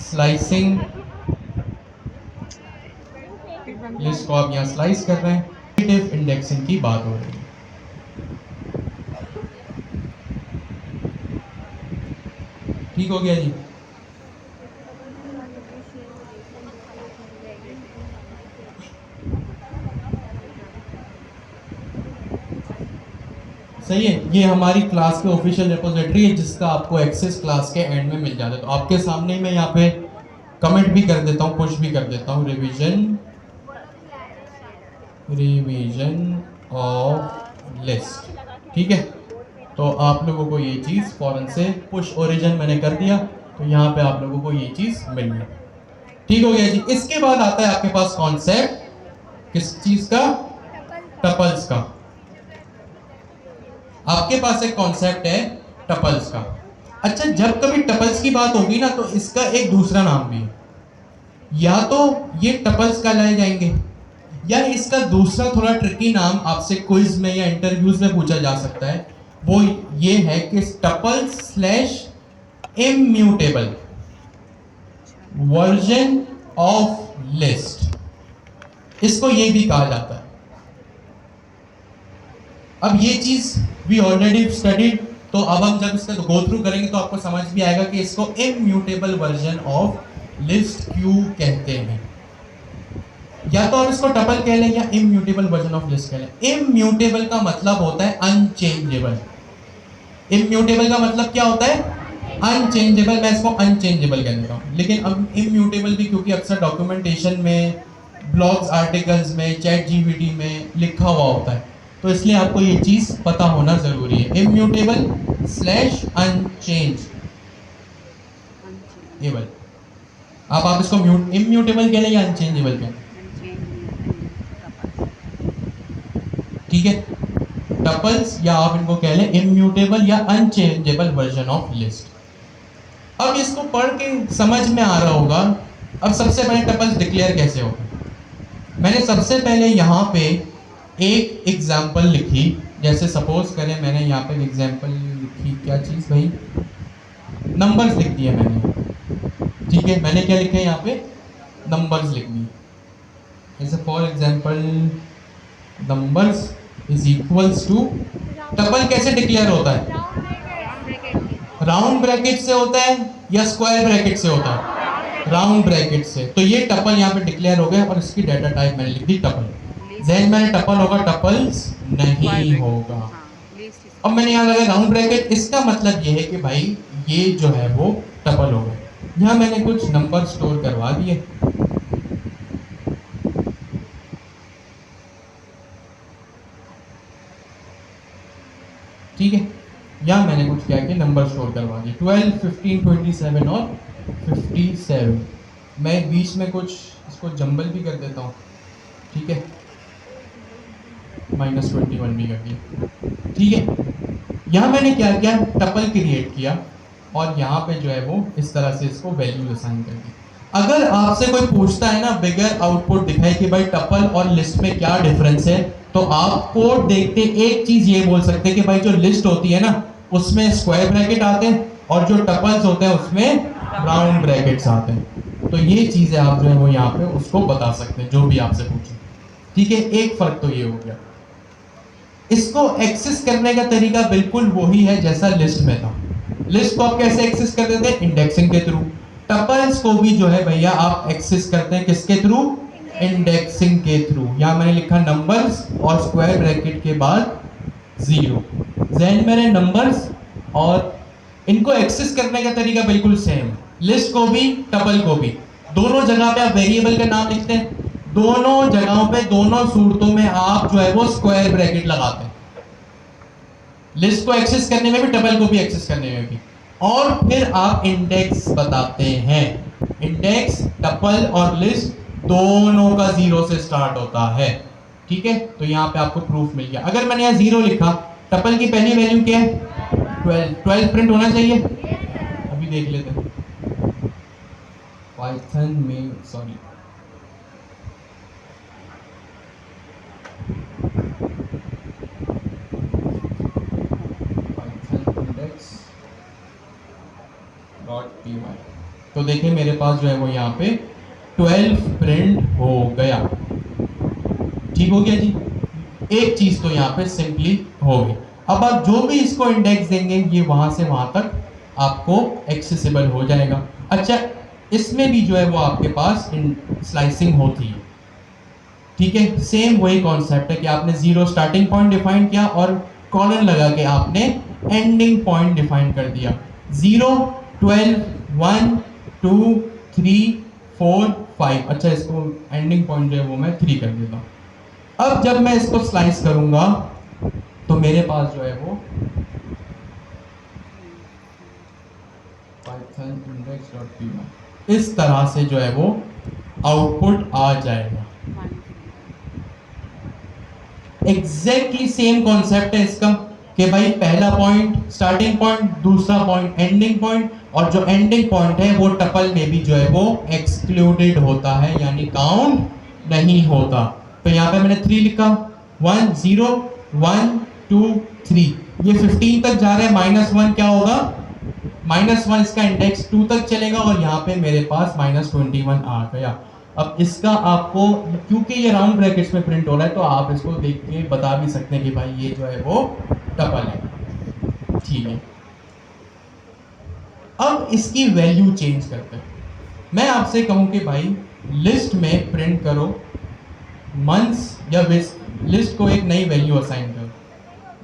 Slicing, list को आप यहाँ स्लाइस कर रहे हैं, नेगेटिव इंडेक्सिंग की बात हो रही है। ठीक हो गया जी। सही है, ये हमारी क्लास के ऑफिशियल रिपोजिटरी है जिसका आपको एक्सेस क्लास के एंड में मिल जाता है। तो आपके सामने मैं यहाँ पे कमेंट भी कर देता हूँ, पुश भी कर देता हूँ, रिवीजन ऑफ लिस्ट। ठीक है, तो आप लोगों को ये चीज़ फौरन से पुश ओरिजिन मैंने कर दिया, तो यहाँ पे आप लोगों को ये चीज़ मिल गई। ठीक हो गया जी। इसके बाद आता है आपके पास कॉन्सेप्ट किस चीज़ का? टपल्स का। आपके पास एक कॉन्सेप्ट है टपल्स का। अच्छा, जब कभी टपल्स की बात होगी ना तो इसका एक दूसरा नाम भी है। या तो ये टपल्स कहलाए जाएंगे, या इसका दूसरा थोड़ा ट्रिकी नाम आपसे क्विज में या इंटरव्यूज में पूछा जा सकता है, वो ये है कि tuples slash immutable version of list, इसको ये भी कहा जाता है। अब ये चीज वी ऑलरेडी स्टडीड, तो अब हम जब इसका गो थ्रू करेंगे तो आपको समझ भी आएगा कि इसको इम्यूटेबल वर्जन ऑफ लिस्ट क्यों कहते हैं। या तो आप इसको टपल कह लें या इम्यूटेबल वर्जन ऑफ लिस्ट कह लें। इम्यूटेबल का मतलब होता है अनचेंजेबल। इम्यूटेबल का मतलब क्या होता है? अनचेंजेबल। मैं इसको अनचेंजेबल कह देता हूं। लेकिन अब इम्यूटेबल भी क्योंकि अक्सर डॉक्यूमेंटेशन में, ब्लॉग्स आर्टिकल्स में, चैट जीपीटी में लिखा हुआ होता है, तो इसलिए आपको ये चीज पता होना जरूरी है। Immutable slash unchangeable. आप इसको इम्यूटेबल कह लें या अनचेंजेबल कह लें, ठीक है। टपल्स या आप इनको कह लें इम्यूटेबल या अनचेंजेबल वर्जन ऑफ लिस्ट। अब इसको पढ़ के समझ में आ रहा होगा। अब सबसे पहले टपल्स डिक्लेयर कैसे होगा। मैंने सबसे पहले यहाँ पे एक एग्जाम्पल लिखी, जैसे सपोज करें मैंने यहाँ पे एग्जाम्पल लिखी, क्या चीज़ भाई, नंबर्स लिख दिए मैंने। ठीक है, मैंने क्या लिखा है यहाँ पे, नंबर्स लिख दिए। जैसे for example numbers is equals to, tuple कैसे डिक्लेयर होता है? राउंड ब्रैकेट से होता है या स्क्वायर ब्रैकेट से होता है? राउंड ब्रैकेट से। तो ये टपल यहाँ पे डिक्लेयर हो गया और इसकी डाटा टाइप मैंने लिख दी टपल। जहन मैंने टपल होगा, टपल्स नहीं होगा। अब मैंने यहाँ लगा राउंड ब्रैकेट, इसका मतलब ये है कि भाई ये जो है वो टपल होगा। यहाँ मैंने कुछ नंबर स्टोर करवा दिए। ठीक है, यहाँ मैंने कुछ क्या किया, नंबर स्टोर करवा दिए 12, 15, 27 और 57। मैं बीच में कुछ इसको जंबल भी कर देता हूँ, ठीक है, -21 भी कर दिया। ठीक है, यहाँ मैंने क्या किया, टपल क्रिएट किया और यहाँ पे जो है वो इस तरह से इसको वैल्यू असाइन कर दी। अगर आपसे कोई पूछता है ना बिगर आउटपुट दिखाए कि भाई टपल और लिस्ट में क्या डिफरेंस है, तो आप कोड देखते एक चीज ये बोल सकते हैं कि भाई जो लिस्ट होती है ना उसमें स्क्वायर ब्रैकेट आते हैं और जो टपल्स होते हैं उसमें राउंड ब्रैकेट्स आते हैं। तो ये चीजें आप जो है वो यहाँ पे उसको बता सकते हैं जो भी आपसे पूछे। ठीक है, एक फर्क तो ये हो गया। इसको एक्सेस करने का तरीका बिल्कुल वही है जैसा लिस्ट में था। लिस्ट को आप कैसे एक्सेस कर देते हैं? इंडेक्सिंग के थ्रू। टपल्स को भी जो है भैया आप एक्सेस करते हैं किसके थ्रू? इंडेक्सिंग के थ्रू। यहां मैंने लिखा नंबर्स और स्क्वायर ब्रैकेट के बाद 0। जहन मेरे नंबर्स, और इनको एक्सेस करने का तरीका बिल्कुल सेम। लिस्ट को भी टपल को भी दोनों जगह पे आप वेरिएबल का नाम लिखते हैं, दोनों जगहों पे दोनों सूरतों में आप जो है वो स्क्वायर ब्रैकेट लगाते हैं। लिस्ट को एक्सेस करने में भी, टपल को भी एक्सेस करने में भी। और फिर आप इंडेक्स बताते हैं। इंडेक्स टपल और लिस्ट दोनों का 0 से स्टार्ट होता है। ठीक है, तो यहाँ पे आपको प्रूफ मिल गया। अगर मैंने यहाँ 0 लिखा, टपल की पहली वैल्यू क्या है? 12 प्रिंट होना चाहिए। अभी देख लेते हैं पाइथन में, सॉरी पाइथन इंडेक्स.py। तो देखिए मेरे पास जो है वो यहाँ पे 12 प्रिंट हो गया। ठीक हो गया जी। एक चीज तो यहाँ पे सिंपली हो गई। अब आप जो भी इसको इंडेक्स देंगे ये वहां से वहां तक आपको एक्सेसिबल हो जाएगा। अच्छा, इसमें भी जो है वो आपके पास स्लाइसिंग होती है। ठीक है, सेम वही कॉन्सेप्ट है कि आपने जीरो स्टार्टिंग पॉइंट डिफाइन किया और कॉलन लगा के आपने एंडिंग पॉइंट डिफाइन कर दिया। 0, 12, 1, 2, 3, 4, 5। अच्छा, इसको एंडिंग पॉइंट जो है वो मैं 3 कर देता हूँ। अब जब मैं इसको स्लाइस करूंगा तो मेरे पास जो है वो python index.py इस तरह से जो है वो आउटपुट आ जाएगा। एग्जैक्टली सेम कॉन्सेप्ट है इसका कि भाई पहला पॉइंट स्टार्टिंग पॉइंट, दूसरा पॉइंट एंडिंग पॉइंट, और जो एंडिंग पॉइंट है वो टपल में भी जो है वो एक्सक्लूडेड होता है, यानी काउंट नहीं होता। तो यहाँ पे मैंने 3 लिखा, 1 0 1 2 3, ये 15 तक जा रहा है। -1 क्या होगा, -1 इसका इंडेक्स 2 तक चलेगा और यहाँ पे मेरे पास -21 आ गया। अब इसका आपको, क्योंकि ये राउंड ब्रैकेट्स में प्रिंट हो रहा है तो आप इसको देख के बता भी सकते हैं कि भाई ये जो है वो टपल है। ठीक है, अब इसकी वैल्यू चेंज करते हैं। मैं आपसे कहूं कि भाई लिस्ट में प्रिंट करो मंथ्स या लिस्ट को एक नई वैल्यू असाइन करो।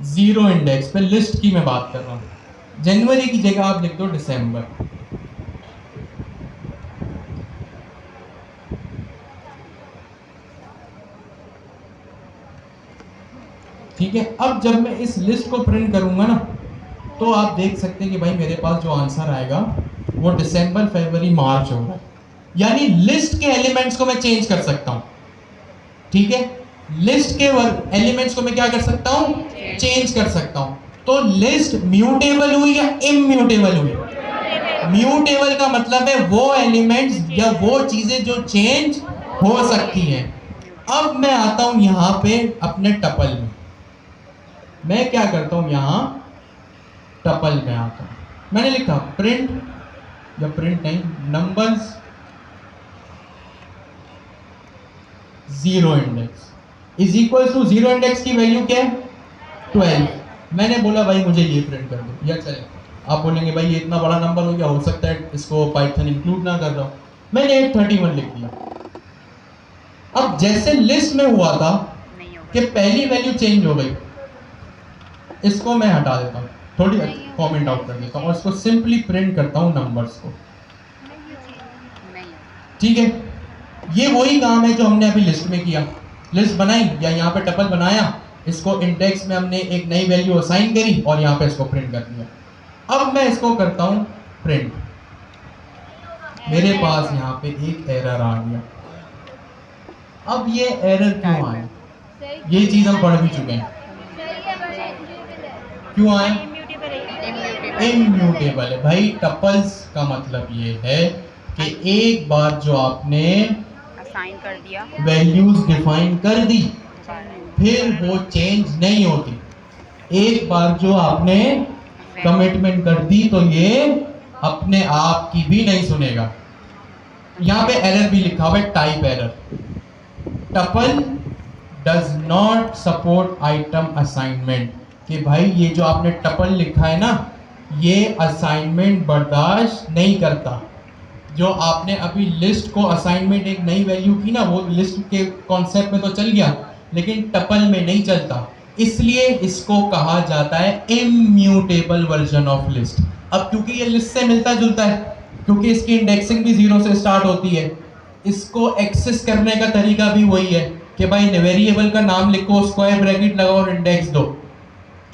0 इंडेक्स पे लिस्ट की मैं बात कर रहा हूं। जनवरी की जगह आप लिख दो दिसंबर। ठीक है, अब जब मैं इस लिस्ट को प्रिंट करूंगा ना तो आप देख सकते हैं कि भाई मेरे पास जो आंसर आएगा वो दिसंबर, फरवरी, मार्च होगा। यानी लिस्ट के एलिमेंट्स को मैं चेंज कर सकता हूं। ठीक है, लिस्ट के एलिमेंट्स को मैं क्या कर सकता हूं, चेंज कर सकता हूं। तो लिस्ट म्यूटेबल हुई या इम्यूटेबल हुई? म्यूटेबल का मतलब है वो एलिमेंट्स या वो चीजें जो चेंज हो सकती हैं। अब मैं आता हूं यहां पे अपने टपल में। मैं क्या करता हूं, यहां टपल में आता हूं। मैंने लिखा प्रिंट, या प्रिंट नहीं, numbers 0 index is equal to 0 index की वैल्यू क्या है, 12। मैंने बोला भाई मुझे ये प्रिंट कर दो, या चले। आप बोलेंगे भाई ये इतना बड़ा नंबर हो गया, हो सकता है इसको पाइथन इंक्लूड ना कर रहा हूं। मैंने 831 लिख दिया। अब जैसे लिस्ट में हुआ था कि पहली वैल्यू चेंज हो गई, इसको मैं हटा देता हूँ, थोड़ी कमेंट आउट कर देता हूँ और इसको सिंपली प्रिंट करता हूँ नंबर्स को। ठीक है, ये वही काम है जो हमने अभी लिस्ट में किया। लिस्ट बनाई या यहाँ पे टपल बनाया, इसको इंडेक्स में हमने एक नई वैल्यू असाइन करी और यहाँ पे इसको प्रिंट कर दिया। अब मैं इसको करता हूँ प्रिंट। मेरे पास यहाँ पे एक एरर आ गया। अब ये एरर क्यों आया, ये चीज हम पढ़ भी चुके हैं। क्यों आए, इम्यूटेबल है। भाई टपल्स का मतलब ये है कि एक बार जो आपने असाइन कर दिया, वैल्यूज डिफाइन कर दी, फिर वो चेंज नहीं होती। एक बार जो आपने कमिटमेंट कर दी तो ये अपने आप की भी नहीं सुनेगा। यहाँ पे एरर भी लिखा हुआ है, type error. Tuple does not support item assignment, कि भाई ये जो आपने टपल लिखा है ना, ये असाइनमेंट बर्दाश्त नहीं करता। जो आपने अभी लिस्ट को असाइनमेंट एक नई वैल्यू की ना, वो लिस्ट के कॉन्सेप्ट में तो चल गया लेकिन टपल में नहीं चलता, इसलिए इसको कहा जाता है इम्यूटेबल वर्जन ऑफ लिस्ट। अब क्योंकि ये लिस्ट से मिलता जुलता है, क्योंकि इसकी इंडेक्सिंग भी 0 से स्टार्ट होती है, इसको एक्सेस करने का तरीका भी वही है कि भाई वेरिएबल का नाम लिखो, स्क्वायर ब्रैकेट लगाओ और इंडेक्स दो।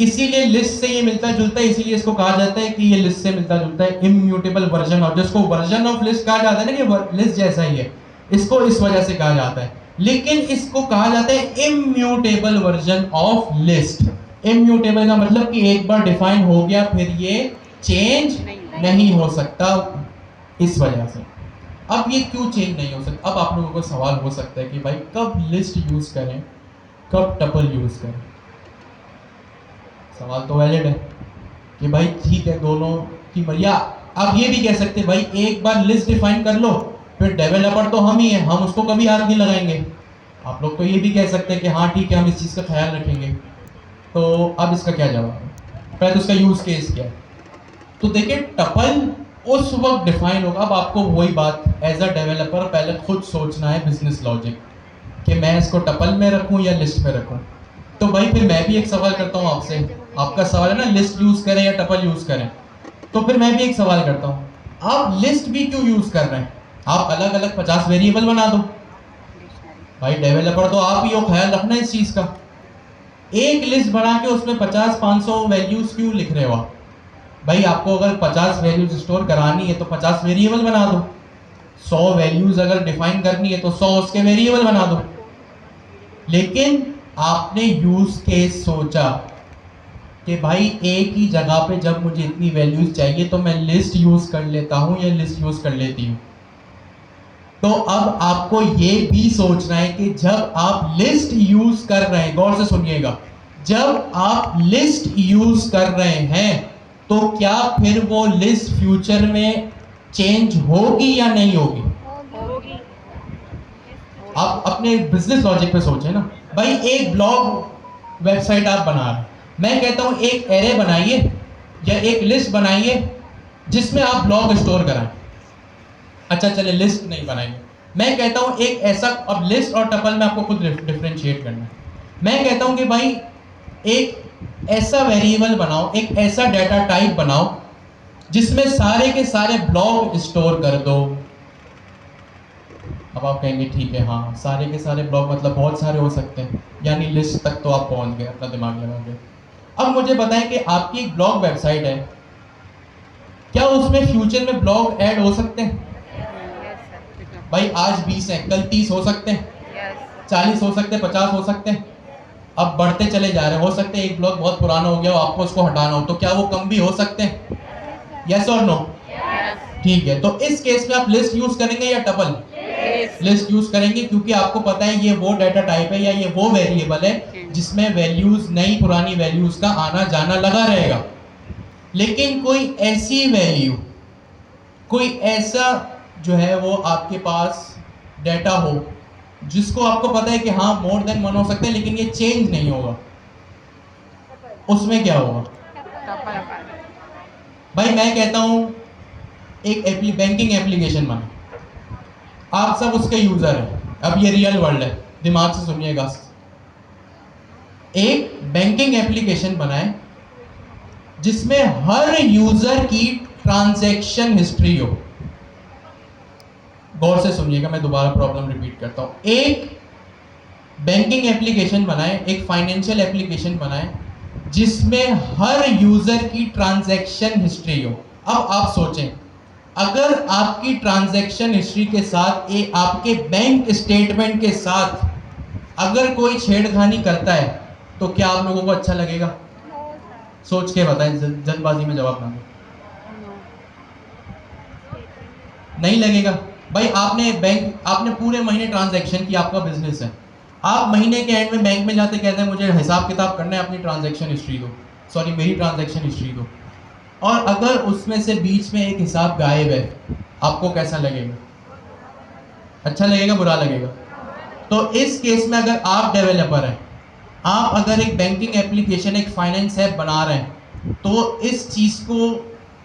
इसीलिए लिस्ट से ये मिलता जुलता है, इसीलिए इसको कहा जाता है कि ये लिस्ट से मिलता जुलता है, इम्यूटेबल वर्जन ऑफ। जिसको वर्जन ऑफ लिस्ट कहा जाता है ना कि लिस्ट जैसा ही है, इसको इस वजह से कहा जाता है। लेकिन इसको कहा जाता है immutable version of list. Immutable का मतलब कि एक बार डिफाइन हो गया फिर ये चेंज नहीं हो सकता, इस वजह से। अब ये क्यों चेंज नहीं हो सकता? अब आप लोगों को सवाल हो सकता है कि भाई कब लिस्ट यूज करें, कब टपल यूज करें। सवाल तो वैलिड है कि भाई ठीक है, दोनों की, या आप ये भी कह सकते हैं भाई एक बार लिस्ट डिफाइन कर लो, फिर डेवलपर तो हम ही हैं, हम उसको कभी हाथ नहीं लगाएंगे। आप लोग तो ये भी कह सकते हैं कि हाँ ठीक है, हम इस चीज़ का ख्याल रखेंगे। तो अब इसका क्या जवाब है? पहले तो उसका यूज केस क्या है? तो देखिए टपल उस वक्त डिफाइन होगा, अब आपको वही बात एज अ डेवलपर पहले खुद सोचना है बिजनेस लॉजिक कि मैं इसको टपल में रखूं या लिस्ट में रखूं। तो भाई फिर मैं भी एक सवाल करता हूं आपसे, आपका सवाल है ना लिस्ट यूज करें या टपल यूज करें, तो फिर मैं भी एक सवाल करता हूं, आप लिस्ट भी क्यों यूज कर रहे हैं? आप अलग अलग 50 वेरिएबल बना दो। भाई डेवलपर तो आप ही हो, ख्याल रखना इस चीज का। एक लिस्ट बना के उसमें 50-500 वैल्यूज क्यों लिख रहे हो आप? भाई आपको अगर 50 वैल्यूज स्टोर करानी है तो 50 वेरिएबल बना दो। 100 वैल्यूज अगर डिफाइन करनी है तो 100 उसके वेरिएबल बना दो। लेकिन आपने यूज केस सोचा कि भाई एक ही जगह पे जब मुझे इतनी वैल्यूज चाहिए तो मैं लिस्ट यूज कर लेता हूं या लिस्ट यूज कर लेती हूं। तो अब आपको ये भी सोचना है कि जब आप लिस्ट यूज कर रहे हैं, गौर से सुनिएगा, जब आप लिस्ट यूज कर रहे हैं तो क्या फिर वो लिस्ट फ्यूचर में चेंज होगी या नहीं होगी? होगी। आप अपने बिजनेस लॉजिक पे सोचें ना। भाई एक ब्लॉग वेबसाइट आप बना रहे हैं, मैं कहता हूं एक एरे बनाइए या एक लिस्ट बनाइए जिसमें आप ब्लॉग स्टोर कराएं। अच्छा चले लिस्ट नहीं बनाएंगे, मैं कहता हूं एक ऐसा, अब लिस्ट और टपल में आपको खुद डिफरेंशिएट करना है। मैं कहता हूं कि भाई एक ऐसा वेरिएबल बनाओ, एक ऐसा डाटा टाइप बनाओ जिसमें सारे के सारे ब्लॉग स्टोर कर दो। अब आप कहेंगे ठीक है, हाँ सारे के सारे ब्लॉग मतलब बहुत सारे हो सकते हैं, यानी लिस्ट तक तो आप पहुंच गए अपना दिमाग लगा के। अब मुझे बताएं कि आपकी एक ब्लॉग वेबसाइट है, क्या उसमें फ्यूचर में ब्लॉग ऐड हो सकते हैं? भाई आज 20 है, कल 30 हो सकते हैं, 40 हो सकते हैं, 50 हो सकते हैं। अब बढ़ते चले जा रहे हैं, हो सकते हैं एक ब्लॉग बहुत पुराना हो गया हो, आपको उसको हटाना हो, तो क्या वो कम भी हो सकते हैं? यस और नो? ठीक है, तो इस केस में आप लिस्ट यूज करेंगे या टपल? लिस्ट यूज करेंगे, क्योंकि आपको पता है ये वो डाटा टाइप है या ये वो वेरिएबल है जिसमें वैल्यूज, नई पुरानी वैल्यूज का आना जाना लगा रहेगा। लेकिन कोई ऐसी वैल्यू, कोई ऐसा जो है वो आपके पास डाटा हो जिसको आपको पता है कि हाँ मोर देन वन हो सकते हैं लेकिन ये चेंज नहीं होगा, उसमें क्या होगा? भाई मैं कहता हूं एक बैंकिंग एप्लीकेशन बने, आप सब उसके यूजर हैं, अब ये रियल वर्ल्ड है, दिमाग से सुनिएगा। एक बैंकिंग एप्लीकेशन बनाए जिसमें हर यूजर की ट्रांजैक्शन हिस्ट्री हो। गौर से सुनिएगा, मैं दोबारा प्रॉब्लम रिपीट करता हूं। एक बैंकिंग एप्लीकेशन बनाए, एक फाइनेंशियल एप्लीकेशन बनाए जिसमें हर यूजर की ट्रांजैक्शन हिस्ट्री हो। अब आप सोचें, अगर आपकी ट्रांजैक्शन हिस्ट्री के साथ आपके बैंक स्टेटमेंट के साथ अगर कोई छेड़खानी करता है तो क्या आप लोगों को अच्छा लगेगा? सोच के बताएं, जल्दबाजी में जवाब ना दो। नहीं लगेगा। भाई आपने पूरे महीने ट्रांजैक्शन की, आपका बिजनेस है, आप महीने के एंड में बैंक में जाते कहते हैं मुझे हिसाब किताब करना है, अपनी ट्रांजैक्शन हिस्ट्री दो, सॉरी मेरी ट्रांजैक्शन हिस्ट्री दो। और अगर उसमें से बीच में एक हिसाब गायब है, आपको कैसा लगेगा? अच्छा लगेगा, बुरा लगेगा? तो इस केस में अगर आप डेवलपर हैं, आप अगर एक बैंकिंग एप्लीकेशन, एक फाइनेंस ऐप बना रहे हैं, तो इस चीज को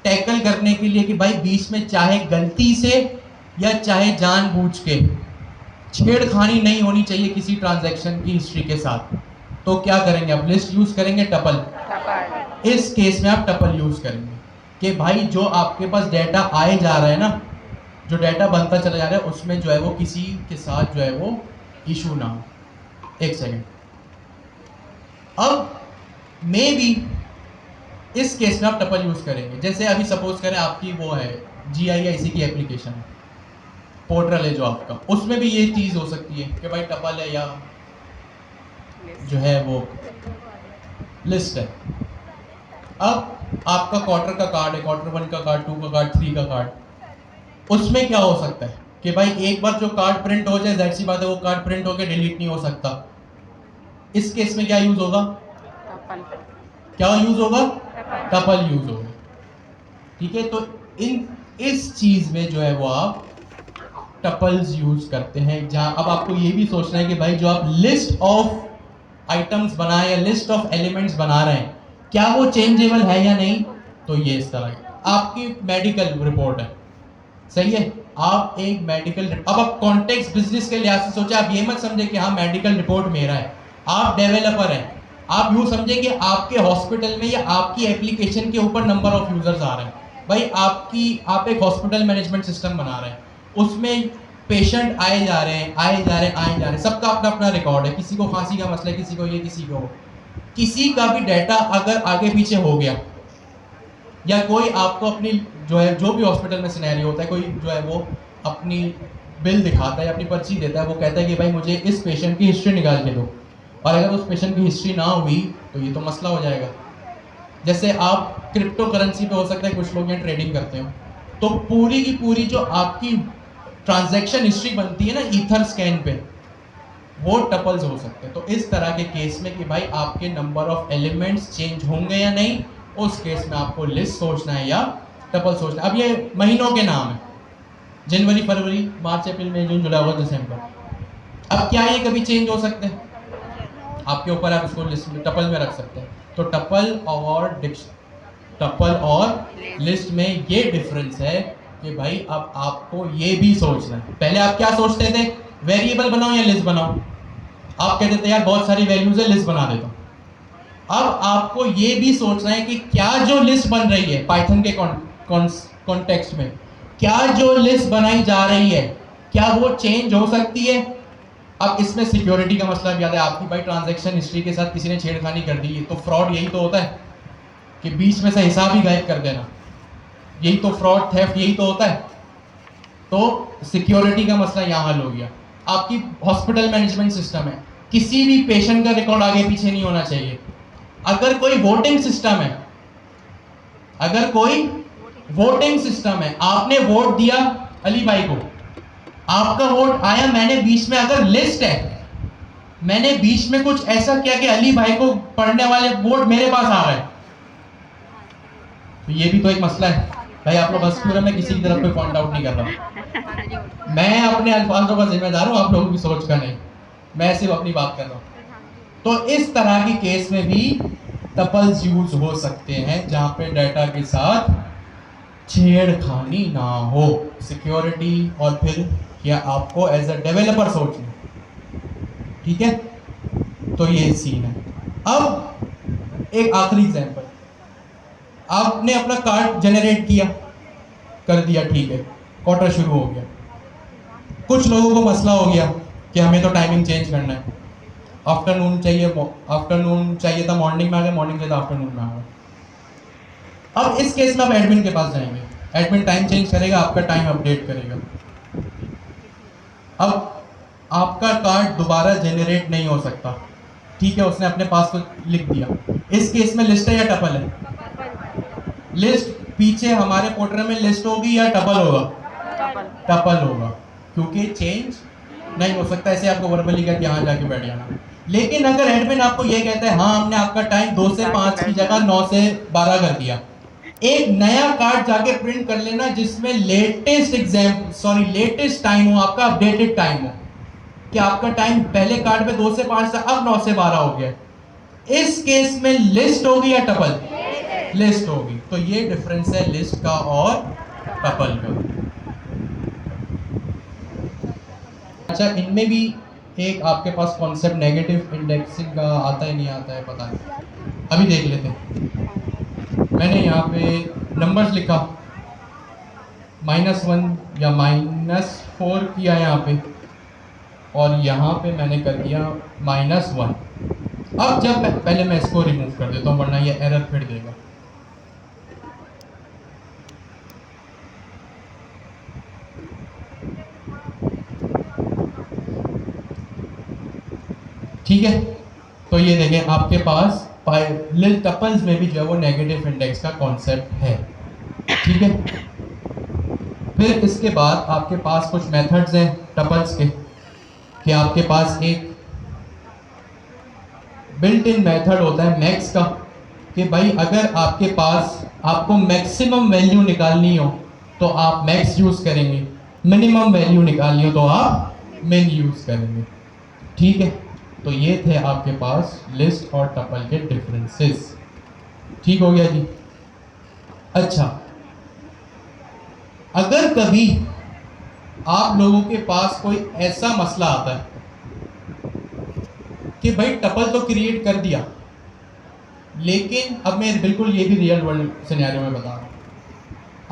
टैकल करने के लिए कि भाई बीच में चाहे गलती से या चाहे जानबूझ के छेड़खानी नहीं होनी चाहिए किसी ट्रांजैक्शन की हिस्ट्री के साथ, तो क्या करेंगे आप? लिस्ट यूज करेंगे, टपल? इस केस में आप टपल यूज करेंगे कि भाई जो आपके पास डाटा आए जा रहा है ना, जो डाटा बनता चला जा रहा है उसमें जो है वो किसी के साथ जो है वो इशू ना हो। एक सेकेंड, अब मे बी इस केस में आप टपल यूज करेंगे। जैसे अभी सपोज करें आपकी वो है GIIC की एप्लीकेशन है, पोर्टल है जो आपका, उसमें भी ये चीज हो सकती है कि भाई टपल है या जो है वो लिस्ट है। अब आपका क्वार्टर का कार्ड है, क्वार्टर 1 का कार्ड, 2 का कार्ड, 3 का कार्ड, उसमें क्या हो सकता है कि भाई एक बार जो कार्ड प्रिंट हो जाए, जाहिर सी बात है वो कार्ड प्रिंट होकर डिलीट नहीं हो सकता। इस केस में क्या यूज होगा? क्या यूज होगा? टपल यूज होगा। ठीक है, तो इस चीज में जो है वो आप टपल्स यूज करते हैं, जहां अब आपको ये भी सोचना है कि भाई जो आप लिस्ट ऑफ आइटम्स बना या लिस्ट ऑफ एलिमेंट्स बना रहे हैं क्या वो चेंजेबल है या नहीं। तो ये इस तरह आपकी मेडिकल रिपोर्ट है, सही है। आप एक मेडिकल, अब आप कॉन्टेक्स्ट बिजनेस के लिहाज से सोचे, आप ये मत समझे कि हाँ मेडिकल रिपोर्ट मेरा है, आप डेवलपर हैं, आप यूं समझे कि आपके हॉस्पिटल में या आपकी एप्लीकेशन के ऊपर नंबर ऑफ यूजर्स आ रहे हैं। भाई आप एक हॉस्पिटल मैनेजमेंट सिस्टम बना रहे हैं, उसमें पेशेंट आए जा रहे हैं, आए जा रहे हैं, आए जा रहे हैं, सबका अपना अपना रिकॉर्ड है, किसी को खांसी का मसला है, किसी को ये, किसी को, किसी का भी डाटा अगर आगे पीछे हो गया, या कोई आपको अपनी जो है, जो भी हॉस्पिटल में सिनेरियो होता है, कोई जो है वो अपनी बिल दिखाता है, अपनी पर्ची देता है, वो कहता है कि भाई मुझे इस पेशेंट की हिस्ट्री निकाल के दो, और अगर उस पेशेंट की हिस्ट्री ना हुई तो ये तो मसला हो जाएगा। जैसे आप क्रिप्टो करेंसी पे हो सकता है कुछ लोग यहाँ ट्रेडिंग करते हो, तो पूरी की पूरी जो आपकी ट्रांजैक्शन हिस्ट्री बनती है ना ईथर स्कैन पे, वो टपल्स हो सकते हैं। तो इस तरह के केस में कि भाई आपके नंबर ऑफ एलिमेंट्स चेंज होंगे या नहीं, उस केस में आपको लिस्ट सोचना है या टपल सोचना है। अब ये महीनों के नाम है, जनवरी, फरवरी, मार्च, अप्रैल, मई, जून, जुलाई, अगस्त, दिसंबर। अब क्या ये कभी चेंज हो सकते हैं? आपके ऊपर, आप इसको लिस्ट में, टपल में रख सकते हैं। तो टपल और लिस्ट में ये डिफरेंस है कि भाई अब आपको ये भी सोचना है। पहले आप क्या सोचते थे, वेरिएबल बनाओ या लिस्ट बनाओ, आप कहते थे यार बहुत सारी वैल्यूज है, लिस्ट बना देता हूं। अब आपको ये भी सोचना है कि क्या जो लिस्ट बन रही है पाइथन के कॉन्टेक्स्ट में, क्या जो लिस्ट बनाई जा रही है क्या वो चेंज हो सकती है। अब इसमें सिक्योरिटी का मसला भी आता है। आपकी भाई ट्रांजैक्शन हिस्ट्री के साथ किसी ने छेड़खानी कर दी, तो फ्रॉड यही तो होता है कि बीच में से हिसाब ही गायब कर देना, यही तो फ्रॉड, थेफ्ट यही तो होता है। तो सिक्योरिटी का मसला यहाँ हल हो गया। आपकी हॉस्पिटल मैनेजमेंट सिस्टम है, किसी भी पेशेंट का रिकॉर्ड आगे पीछे नहीं होना चाहिए। अगर कोई वोटिंग सिस्टम है, आपने वोट दिया अली भाई को, आपका वोट आया, मैंने बीच में, अगर लिस्ट है, मैंने बीच में कुछ ऐसा किया कि अली भाई को पढ़ने वाले वोट मेरे पास आ रहे हैं, तो ये भी तो एक मसला है। भाई आप लोग हंस में किसी की तरफ कोई पॉइंट आउट नहीं कर रहा, मैं अपने अल्फाजों का जिम्मेदार हूं, आप लोगों की सोच का नहीं, मैं सिर्फ अपनी बात कर रहा हूं। तो इस तरह की केस में भी टपल्स यूज हो सकते हैं जहां पे डाटा के साथ छेड़खानी ना हो, सिक्योरिटी और फिर या आपको एज अ डेवलपर सोचना, ठीक है। तो ये सीन है। अब एक आखिरी एग्जांपल, आपने अपना कार्ड जनरेट किया, कर दिया, ठीक है, क्वार्टर शुरू हो गया। कुछ लोगों को मसला हो गया कि हमें तो टाइमिंग चेंज करना है, आफ्टरनून चाहिए था, मॉर्निंग में आ गया, मॉर्निंग चाहिए था आफ्टरनून में आ गया। अब इस केस में आप एडमिन के पास जाएंगे, एडमिन टाइम चेंज करेगा, आपका टाइम अपडेट करेगा। अब आपका कार्ड दोबारा जनरेट नहीं हो सकता, ठीक है, उसने अपने पास को लिख दिया। इस केस में लिस्ट है या टपल है? लिस्ट पीछे हमारे पोर्टल में लिस्ट होगी या टपल होगा? टपल होगा, क्योंकि चेंज नहीं हो सकता। ऐसे आपको वर्बली कहते यहाँ जाके बैठ जाना। लेकिन अगर एडमिन आपको ये कहता है हाँ हमने आपका टाइम 2 से 5 की जगह 9 से 12 कर दिया, एक नया कार्ड जाके प्रिंट कर लेना जिसमें लेटेस्ट टाइम हो, आपका अपडेटेड टाइम हो, कि आपका टाइम पहले कार्ड पे 2 से 5 था, अब 9 से 12 हो गया। इस केस में लिस्ट होगी या टपल? लिस्ट होगी। तो ये डिफरेंस है लिस्ट का और टपल का। अच्छा, इनमें भी एक आपके पास कॉन्सेप्ट नेगेटिव इंडेक्सिंग का आता है, नहीं आता है पता नहीं, अभी देख लेते हैं। मैंने यहाँ पे नंबर्स लिखा, -1 या -4 किया यहाँ पे, और यहाँ पे मैंने कर दिया -1। अब जब पहले मैं इसको रिमूव कर देता हूँ वरना ये एरर फिर देगा। ठीक है, तो ये देखें आपके पास टपल्स में भी जो है वो नेगेटिव इंडेक्स का कॉन्सेप्ट है, ठीक है। फिर इसके बाद आपके पास कुछ मेथड्स हैं टपल्स के, कि आपके पास एक बिल्ट इन मेथड होता है मैक्स का, कि भाई अगर आपके पास आपको मैक्सिमम वैल्यू निकालनी हो तो आप मैक्स यूज करेंगे, मिनिमम वैल्यू निकालनी हो तो आप मिन यूज करेंगे। ठीक है, तो ये थे आपके पास लिस्ट और टपल के डिफरेंसेस। ठीक हो गया जी। अच्छा, अगर कभी आप लोगों के पास कोई ऐसा मसला आता है कि भाई टपल तो क्रिएट कर दिया, लेकिन अब मैं बिल्कुल ये भी रियल वर्ल्ड सिनेरियो में बता रहा हूँ,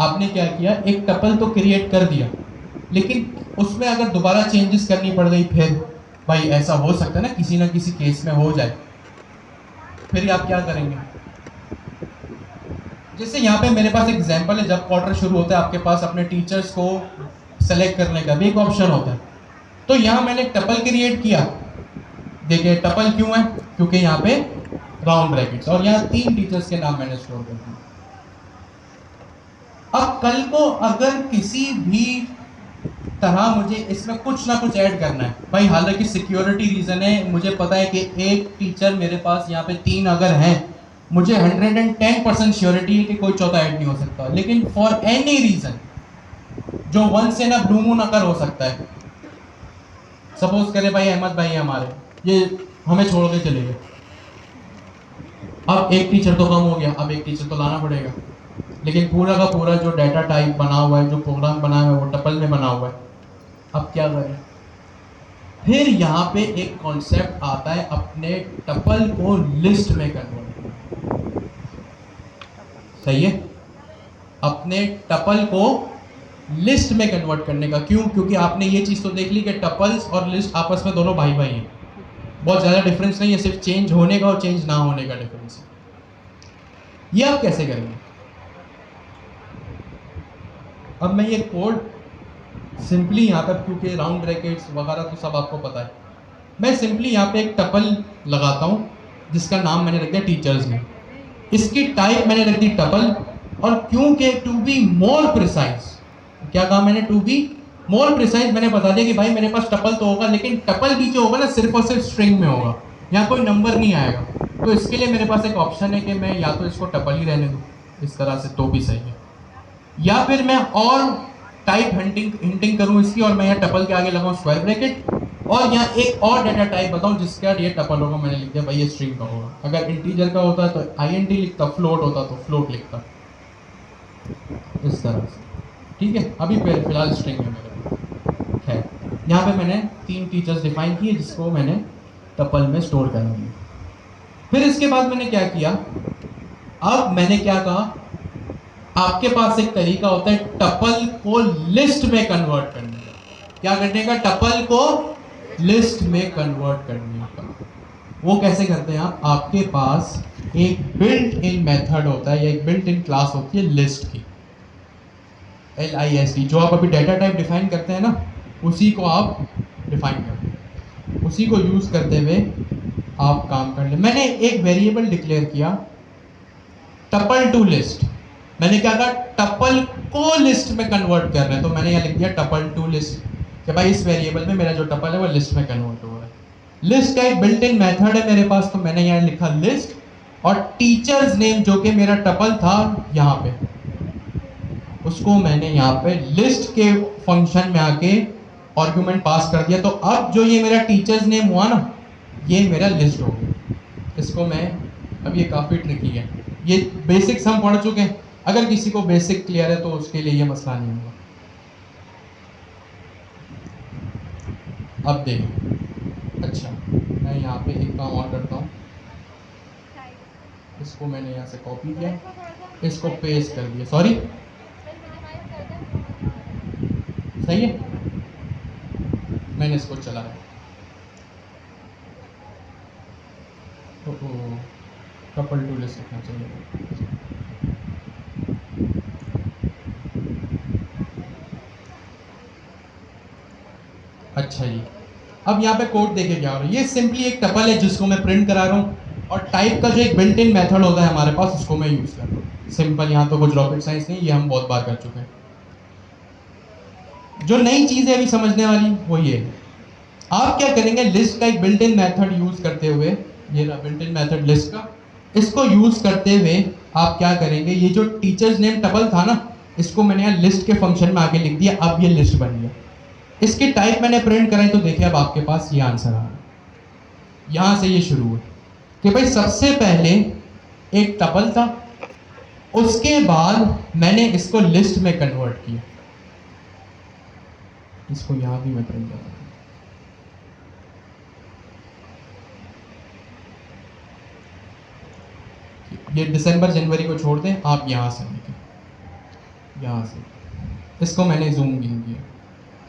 आपने क्या किया, एक टपल तो क्रिएट कर दिया, लेकिन उसमें अगर दोबारा चेंजेस करनी पड़ गई, फिर भाई ऐसा हो सकता है ना किसी ना किसी केस में हो जाए, फिर आप क्या करेंगे? जैसे यहाँ पे मेरे पास एग्जांपल है, जब क्वार्टर शुरू होता है आपके पास अपने टीचर्स को सेलेक्ट करने का भी एक ऑप्शन होता है। तो यहाँ मैंने टपल क्रिएट किया, देखिए टपल क्यों है, क्योंकि यहाँ पे राउंड ब्रैकेट्स, और यहाँ 3 टीचर्स के नाम मैंने स्टोर कर दिए। अब कल को अगर किसी भी तरह मुझे इसमें कुछ ना कुछ ऐड करना है, भाई हालांकि सिक्योरिटी रीजन है, मुझे पता है कि एक टीचर मेरे पास यहाँ पे 3 अगर हैं, मुझे 110% श्योरिटी है कि कोई चौथा ऐड नहीं हो सकता, लेकिन फॉर एनी रीजन जो 1 से ना ब्लू मून अगर हो सकता है, सपोज करें भाई अहमद भाई हमारे, ये हमें छोड़ के चले गए, अब एक टीचर तो कम हो गया, अब एक टीचर तो लाना पड़ेगा, लेकिन पूरा का पूरा जो डाटा टाइप बना हुआ है, जो प्रोग्राम बना हुआ है, वो टपल में बना हुआ है। अब क्या करें? फिर यहाँ पे एक कॉन्सेप्ट आता है अपने टपल को लिस्ट में कन्वर्ट करना। सही है, अपने टपल को लिस्ट में कन्वर्ट करने का। क्यों? क्योंकि आपने ये चीज तो देख ली कि टपल्स और लिस्ट आपस में दोनों भाई भाई हैं, बहुत ज्यादा डिफरेंस नहीं है, सिर्फ चेंज होने का और चेंज ना होने का डिफरेंस है। ये आप कैसे करेंगे? अब मैं ये कोड सिंपली यहाँ पर, क्योंकि राउंड ब्रैकेट्स वगैरह तो सब आपको पता है, मैं सिंपली यहाँ पे एक टपल लगाता हूँ जिसका नाम मैंने रख दिया टीचर्स में, इसकी टाइप मैंने रख दी टपल, और क्योंकि टू बी मोर प्रिसाइज, क्या कहा मैंने, टू बी मोर प्रिसाइज, मैंने बता दिया कि भाई मेरे पास टपल तो होगा, लेकिन टपल भी जो होगा ना सिर्फ और सिर्फ स्ट्रिंग में होगा, यहाँ कोई नंबर नहीं आएगा। तो इसके लिए मेरे पास एक ऑप्शन है कि मैं या तो इसको टपल ही रहने दूँ इस तरह से, तो भी सही है, या फिर मैं और टाइप हिंटिंग करूं इसकी, और मैं यहाँ टपल के आगे लगाऊं स्क्वायर ब्रैकेट, और यहाँ एक और डाटा टाइप बताऊं जिसका ये टपल होगा, मैंने लिख दिया भाई ये स्ट्रिंग का होगा। अगर इंटीजर का होता तो INT लिखता, फ्लोट होता तो फ्लोट लिखता, इस तरह से। ठीक है, अभी फिलहाल स्ट्रिंग है मेरे। खैर, यहाँ पे मैंने 3 टीचर्स डिफाइन किए जिसको मैंने टपल में स्टोर करना है। फिर इसके बाद मैंने क्या किया, अब मैंने क्या कहा, आपके पास एक तरीका होता है टपल को लिस्ट में कन्वर्ट करने का। क्या करने का? टपल को लिस्ट में कन्वर्ट करने का। वो कैसे करते हैं आप? आपके पास एक बिल्ट इन मेथड होता है या एक बिल्ट इन क्लास होती है लिस्ट की, LIST, जो आप अभी डाटा टाइप डिफाइन करते हैं ना, उसी को आप डिफाइन करते हैं, उसी को यूज करते हुए आप काम कर ले। मैंने एक वेरिएबल डिक्लेयर किया टपल टू लिस्ट, मैंने क्या कहा, टपल को लिस्ट में कन्वर्ट कर रहे हैं, तो मैंने यहाँ लिख दिया टपल टू लिस्ट, कि भाई इस वेरिएबल में मेरा जो टपल है वो लिस्ट में कन्वर्ट हो रहा है। लिस्ट का एक बिल्ट इन मेथड है मेरे पास, तो मैंने यहाँ लिखा लिस्ट, और टीचर्स नेम जो कि मेरा टपल था यहाँ पे, उसको मैंने यहाँ पे लिस्ट के फंक्शन में आके आर्गुमेंट पास कर दिया। तो अब जो ये मेरा टीचर्स नेम हुआ ना, ये मेरा लिस्ट हो गया। इसको मैं, अब ये काफ़ी ट्रिकी है, ये बेसिक्स हम पढ़ चुके हैं, अगर किसी को बेसिक क्लियर है तो उसके लिए ये मसला नहीं होगा। अब देखिए, अच्छा मैं यहाँ पे एक काम और करता हूँ, इसको मैंने यहाँ से कॉपी किया, इसको पेस्ट कर दिया, सॉरी, सही है, मैंने इसको चलाया, तो टपल टू लिस्ट लिखना चाहिए। अच्छा जी, अब यहाँ पे कोड देखे क्या हो रहा है, ये सिंपली एक टपल है जिसको मैं प्रिंट करा रहा हूँ, और टाइप का जो एक बिल्ट इन मेथड होता है हमारे पास, उसको मैं यूज कर रहा हूँ। सिंपल, यहाँ तो कुछ रॉकेट साइंस नहीं, ये हम बहुत बार कर चुके हैं। जो नई चीज है अभी समझने वाली वो ये है, आप क्या करेंगे, लिस्ट का एक बिल्ट इन मेथड यूज करते हुए, ये रहा बिल्ट इन मेथड लिस्ट का, इसको यूज करते हुए आप क्या करेंगे, ये जो टीचर्स नेम टपल था ना, इसको मैंने यहाँ लिस्ट के फंक्शन में आके लिख दिया, अब ये लिस्ट बन गया। इसकी टाइप मैंने प्रिंट कराई तो देखिए अब आपके पास ये आंसर आ रहा है। यहाँ से ये शुरू हुआ कि भाई सबसे पहले एक टपल था, उसके बाद मैंने इसको लिस्ट में कन्वर्ट किया। इसको यहां भी मैं प्रिंट करता हूं। ये दिसंबर जनवरी को छोड़ दें, आप यहां से देखें, यहां से इसको मैंने जूम इन किया।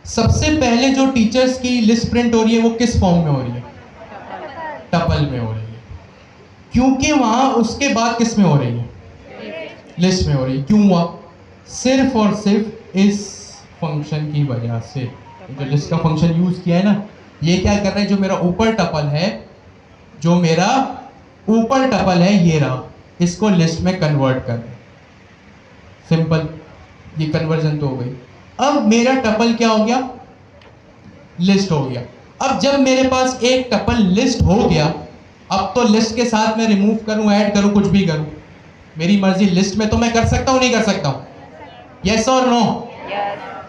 सबसे पहले जो टीचर्स की लिस्ट प्रिंट हो रही है वो किस फॉर्म में हो रही है? टपल में हो रही है, क्योंकि वहां उसके बाद किस में हो रही है? लिस्ट में हो रही है। क्यों हुआ? सिर्फ और सिर्फ इस फंक्शन की वजह से। जो लिस्ट का फंक्शन यूज किया है ना, ये क्या कर रहा है, जो मेरा ऊपर टपल है, जो मेरा ऊपर टपल है ये रहा, इसको लिस्ट में कन्वर्ट कर दे। सिंपल, ये कन्वर्जन तो हो गई। अब मेरा टपल क्या हो गया? लिस्ट हो गया। अब जब मेरे पास एक टपल लिस्ट हो गया, अब तो लिस्ट के साथ मैं रिमूव करूं, ऐड करूं, कुछ भी करूं, मेरी मर्जी। लिस्ट में तो मैं कर सकता हूं, नहीं कर सकता हूं? यस और नो?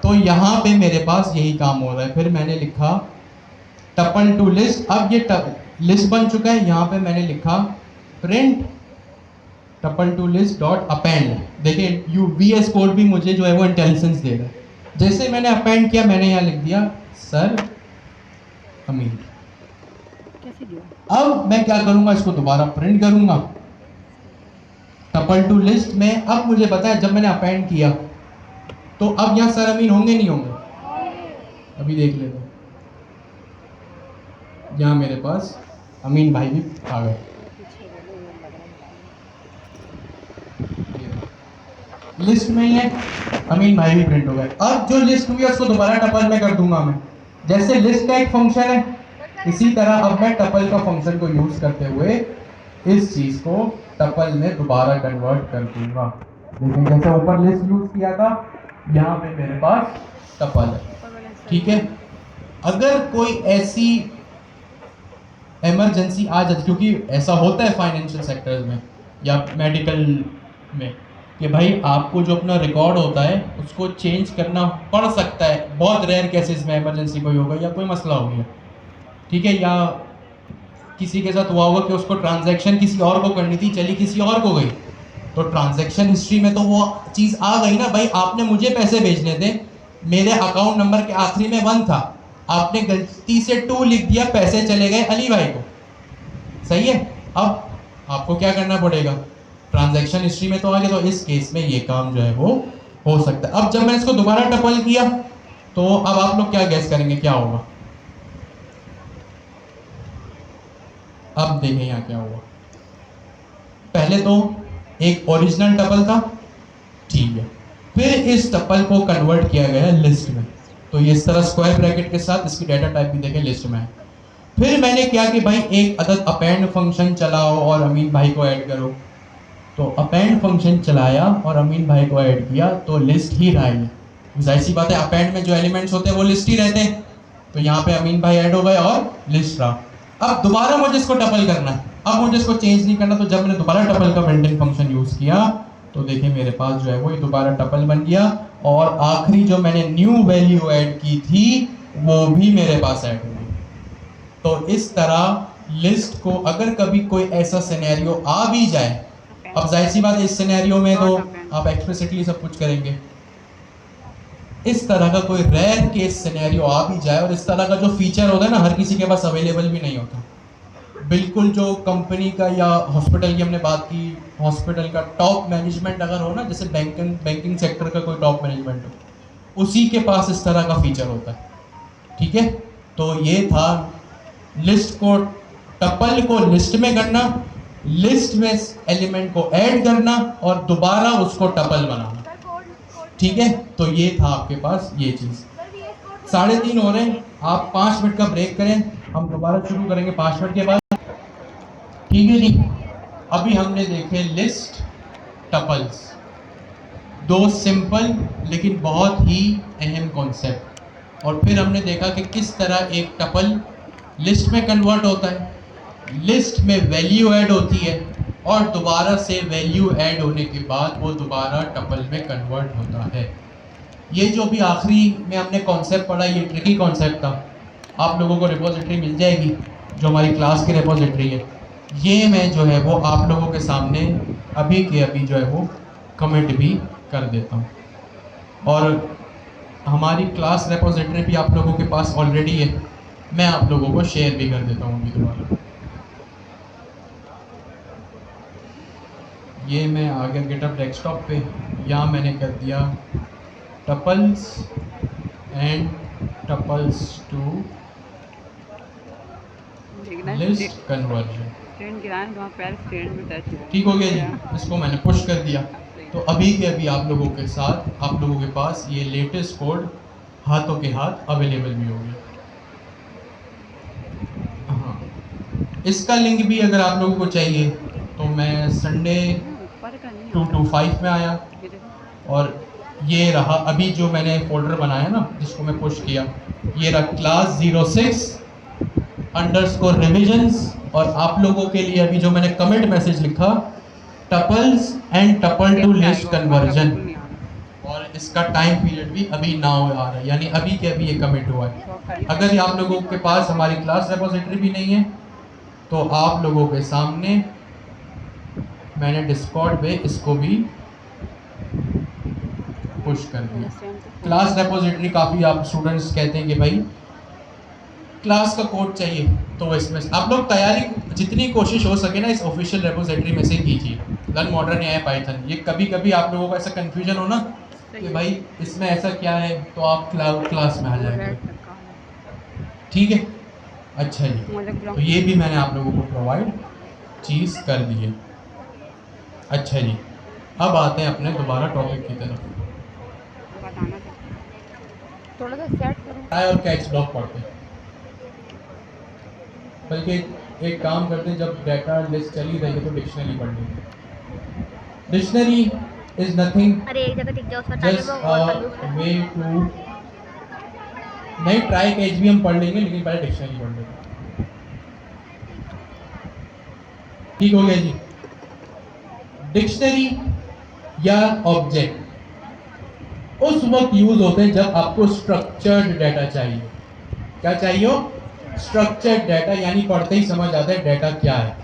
तो यहां पे मेरे पास यही काम हो रहा है। फिर मैंने लिखा टपल टू लिस्ट। अब ये लिस्ट बन चुका है। यहां पे मैंने लिखा print tuple to list dot append. देखिए यूवीएस कोड भी मुझे जो है वो इंटेलिजेंस दे रहा है। जैसे मैंने अपेंड किया, मैंने यहाँ लिख दिया सर अमीन। अब मैं क्या करूंगा, इसको दोबारा प्रिंट करूंगा टपल टू लिस्ट में। अब मुझे पता है जब मैंने अपेंड किया तो अब यहाँ सर अमीन होंगे नहीं होंगे? अभी देख लेते हैं। यहाँ मेरे पास अमीन भाई भी आ गए। लिस्ट में ही है, अमीन भाई भी प्रिंट हो गए। अब जो लिस्ट हुई है उसको दोबारा टपल में कर दूंगा मैं। जैसे लिस्ट का एक फंक्शन है, इसी तरह अब मैं टपल का फंक्शन को यूज करते हुए इस चीज को टपल में दोबारा कन्वर्ट कर दूंगा। लेकिन जैसे ऊपर लिस्ट यूज किया था, यहाँ पे मेरे पास टपल है। ठीक है, अगर कोई ऐसी इमरजेंसी आ जाती, क्योंकि ऐसा होता है फाइनेंशियल सेक्टर्स में या मेडिकल में, कि भाई आपको जो अपना रिकॉर्ड होता है उसको चेंज करना पड़ सकता है। बहुत रेयर केसेस में इमरजेंसी कोई होगा या कोई मसला हो गया, ठीक है, या किसी के साथ हुआ होगा कि उसको ट्रांजैक्शन किसी और को करनी थी, चली किसी और को गई, तो ट्रांजैक्शन हिस्ट्री में तो वो चीज़ आ गई ना, भाई आपने मुझे पैसे भेजने थे, मेरे अकाउंट नंबर के आखिरी में 1 था, आपने गलती से 2 लिख दिया, पैसे चले गए अली भाई को। सही है, अब आपको क्या करना पड़ेगा? ट्रांजैक्शन हिस्ट्री में तो आ गया, तो इस केस में ये काम जो है वो हो सकता है। अब जब मैं इसको दोबारा टपल किया तो अब आप लोग क्या गैस करेंगे क्या होगा? अब देखें यहाँ क्या हुआ। पहले तो एक ओरिजिनल टपल था, ठीक है, फिर इस टपल को कन्वर्ट किया गया लिस्ट में, तो ये इस तरह स्क्वायर ब्रैकेट के साथ इसकी डाटा टाइप भी देखें लिस्ट में है। फिर मैंने क्या कि भाई एक अदद अपेंड फंक्शन चलाओ और अमीन भाई को ऐड करो, तो अपेंड फंक्शन चलाया और अमीन भाई को ऐड किया, तो लिस्ट ही रहा है। जाहिर सी बात है, अपेंड में जो एलिमेंट्स होते हैं वो लिस्ट ही रहते हैं, तो यहाँ पे अमीन भाई ऐड हो गए और लिस्ट रहा। अब दोबारा मुझे इसको टपल करना है, अब मुझे इसको चेंज नहीं करना, तो जब मैंने दोबारा टपल का बिल्ट इन फंक्शन यूज किया तो देखिए मेरे पास जो है वो ये दोबारा टपल बन गया, और आखिरी जो मैंने न्यू वैल्यू ऐड की थी वो भी मेरे पास ऐड हो गई। तो इस तरह लिस्ट को अगर कभी कोई ऐसा सिनेरियो आ भी जाए, अब जाहिर सी बात है इस सिनेरियो में तो आप एक्सप्लिसिटली सब कुछ करेंगे, इस तरह का कोई रेयर केस सिनेरियो आ भी जाए, और इस तरह का जो फीचर होता है ना हर किसी के पास अवेलेबल भी नहीं होता, बिल्कुल जो कंपनी का या हॉस्पिटल की हमने बात की, हॉस्पिटल का टॉप मैनेजमेंट अगर हो ना, जैसे बैंकिंग सेक्टर का कोई टॉप मैनेजमेंट हो, उसी के पास इस तरह का फीचर होता है। ठीक है, तो ये था लिस्ट को, टपल को लिस्ट में करना, लिस्ट में एलिमेंट को ऐड करना और दोबारा उसको टपल बनाना। ठीक है, तो ये था आपके पास ये चीज। 3:30 हो रहे हैं, आप 5 मिनट का ब्रेक करें, हम दोबारा शुरू करेंगे 5 मिनट के बाद। ठीक है जी, अभी हमने देखे लिस्ट, टपल्स, 2 सिंपल लेकिन बहुत ही अहम कॉन्सेप्ट, और फिर हमने देखा कि किस तरह एक टपल लिस्ट में कन्वर्ट होता है, लिस्ट में वैल्यू ऐड होती है, और दोबारा से वैल्यू ऐड होने के बाद वो दोबारा टपल में कन्वर्ट होता है। ये जो भी आखिरी में हमने कॉन्सेप्ट पढ़ा, ये ट्रिकी कॉन्सेप्ट था। आप लोगों को रिपोजिटरी मिल जाएगी जो हमारी क्लास की रिपोजिटरी है। ये मैं जो है वो आप लोगों के सामने अभी के अभी जो है वो कमेंट भी कर देता हूँ। और हमारी क्लास रिपोजिटरी भी आप लोगों के पास ऑलरेडी है, मैं आप लोगों को शेयर भी कर देता हूँ अभी दोबारा। ये मैं आ गया गिटहब डेस्कटॉप पे। यहाँ मैंने कर दिया tuples and tuples to list conversion. ठीक हो गया जी, इसको मैंने पुश कर दिया। तो अभी के अभी आप लोगों के साथ, आप लोगों के पास ये लेटेस्ट कोड हाथों के हाथ अवेलेबल भी हो गया। हाँ, इसका लिंक भी अगर आप लोगों को चाहिए तो मैं संडे 225 में आया और ये रहा अभी जो मैंने फोल्डर बनाया ना, जिसको मैं पुश किया, ये रहा क्लास 06 अंडरस्कोर रिविजन्स। और आप लोगों के लिए अभी जो मैंने कमेंट मैसेज लिखा, tuples and tuple to list conversion, और इसका टाइम पीरियड भी अभी नाउ आ रहा है, यानी अभी के अभी ये कमिट हुआ है। अगर आप लोगों के पास हमारी क्लास रिपोजिटरी भी नहीं है तो आप लोगों के सामने मैंने डिस्कॉर्ड पे इसको भी पुश कर दिया। क्लास रिपोजिटरी काफ़ी आप स्टूडेंट्स कहते हैं कि भाई क्लास का कोड चाहिए, तो इसमें आप लोग तैयारी जितनी कोशिश हो सके ना इस ऑफिशियल रिपोजिटरी में से कीजिए। लर्न मॉडर्न या पाइथन, ये कभी कभी आप लोगों को ऐसा कंफ्यूजन हो ना कि भाई इसमें ऐसा क्या है, तो आप क्लास में आ जाएंगे। ठीक है, अच्छा जी, तो ये भी मैंने आप लोगों को प्रोवाइड चीज़ कर दी है। अच्छा जी, अब आते हैं अपने दोबारा टॉपिक की तरफ। थोड़ा सा सेट करो। ट्राई और कैच ब्लॉक पढ़ते हैं, बल्कि एक काम करते हैं, जब डाटा लिस्ट चली रहेगी तो डिक्शनरी पढ़ लेंगे। डिक्शनरी इज नथिंग अरे एक जगह टिक जाओ, उसका जस्ट टाइम और वे टू, नहीं ट्राई कैच भी हम पढ़ लेंगे लेकिन पहले डिक्शनरी पढ़ लेंगे। ठीक हो गया जी। डिक्शनरी या ऑब्जेक्ट उस वक्त यूज होते हैं जब आपको स्ट्रक्चर्ड डाटा चाहिए। क्या चाहिए हो? स्ट्रक्चर्ड डाटा, यानी पढ़ते ही समझ आता है डाटा क्या है।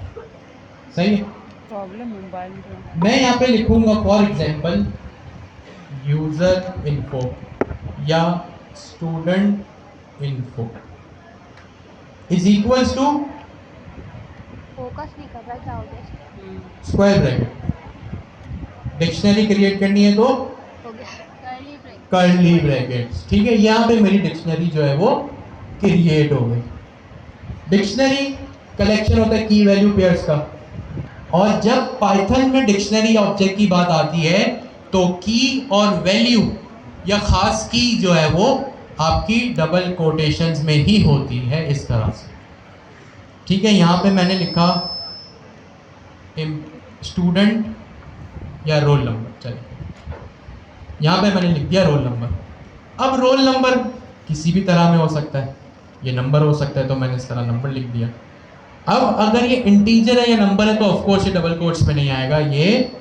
सही है। प्रॉब्लम मोबाइल में। मैं यहाँ पे लिखूंगा फॉर एग्जांपल यूजर इन्फो या student info is equals to focus नहीं कर रहा, क्या हो गया? Square bracket. डिक्शनरी क्रिएट करनी है तो हो गया कर्ली ब्रैकेट्स। ठीक है, यहाँ पे मेरी डिक्शनरी जो है वो क्रिएट हो गई। डिक्शनरी कलेक्शन होता है की वैल्यू पेयर्स का, और जब पाइथन में डिक्शनरी ऑब्जेक्ट की बात आती है तो की और वैल्यू या खास की जो है वो आपकी डबल कोटेशंस में ही होती है, इस तरह से। ठीक है, यहाँ पे मैंने लिखा स्टूडेंट या रोल नंबर, चलिए यहाँ पे मैंने लिख दिया रोल नंबर। अब रोल नंबर किसी भी तरह में हो सकता है, ये नंबर हो सकता है, तो मैंने इस तरह नंबर लिख दिया। अब अगर ये इंटीजर है या नंबर है तो ऑफ कोर्स ये डबल कोट्स में नहीं आएगा, ये